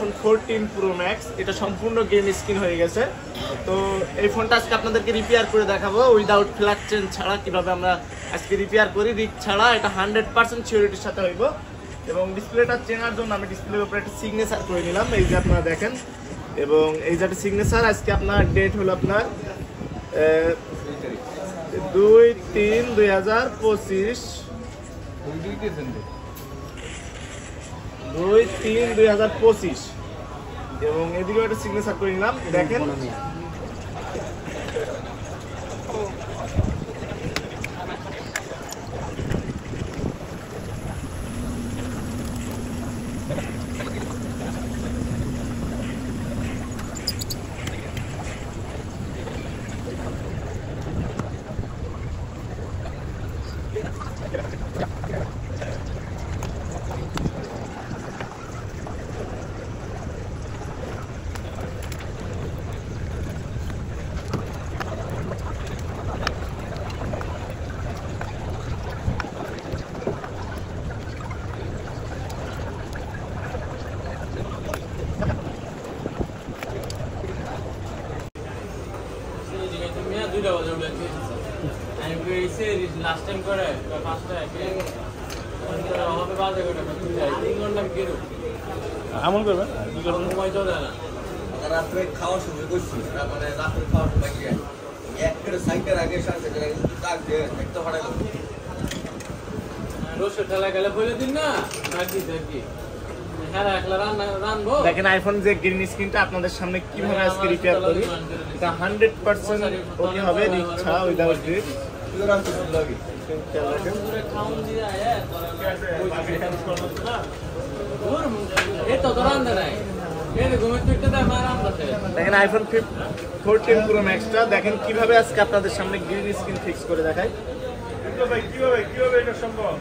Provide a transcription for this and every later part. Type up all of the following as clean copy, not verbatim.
IPhone 14 pro max, এটা সম্পূর্ণ game screen হয়ে গেছে। তো এই ফোনটা আজকে আপনাদেরকে রিপেয়ার করে দেখাবো উইদাউট ফ্ল্যাট চেঞ্জ ছাড়া, কিভাবে আমরা আজকে রিপেয়ার করি রিস্ক ছাড়া। এটা 100% সিকিউরিটির সাথে হইব। এবং ডিসপ্লেটা চেনার জন্য আমি ডিসপ্লের উপরে একটা সিগনেচার করে নিলাম, এই যে আপনারা দেখেন। এবং এই যে একটা সিগনেচার, আজকে আপনার ডেট হলো আপনার 2/3/2025, 2/3/2025। এবং এদিকেও একটা সিগনেচার করে নিলাম, দেখেন। লাস্ট টাইম করে পাঁচটা এমন করবে রাত্রে খাওয়ার সময় করছি, মানে রাত্রে খাওয়ার সময় গিয়ে এক করে সাইকেল আগে সাথে ডাক দিয়ে দেখতে পাঠাইলাম রোষের ঠেলা গেলে বলে দিন না নাকি দেখি দেখেন আইফোন যে গ্রিন স্ক্রিনটা আপনাদের সামনে কিভাবে আজকে রিপেয়ার করি। এটা 100% ওকে হবে রিস্ক ছাড়া, উইদাউট রিস্ক। দেখেন আইফোন 14 প্রো ম্যাক্সটা দেখেন কিভাবে আজকে আপনাদের সামনে গ্রিন স্ক্রিন ফিক্স করে দেখায়। কিভাবে এটা সম্ভব?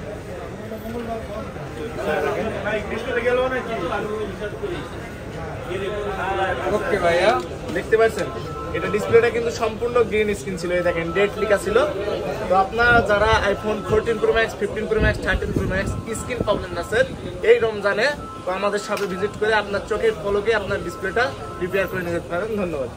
ওকে ভাইয়া, দেখতে পাচ্ছেন এটা ডিসপ্লেটা কিন্তু সম্পূর্ণ গ্রিন স্ক্রিন ছিল, এই দেখেন ডেট লেখা ছিল। তো আপনারা যারা iPhone 14 pro max, 15 pro max, 13 pro max screen problem আছে এই রমজানে, তো আমাদের সাথে ভিজিট করে আপনার চোখের পলকে আপনার ডিসপ্লেটা রিপেয়ার করে নিতে পারেন। ধন্যবাদ।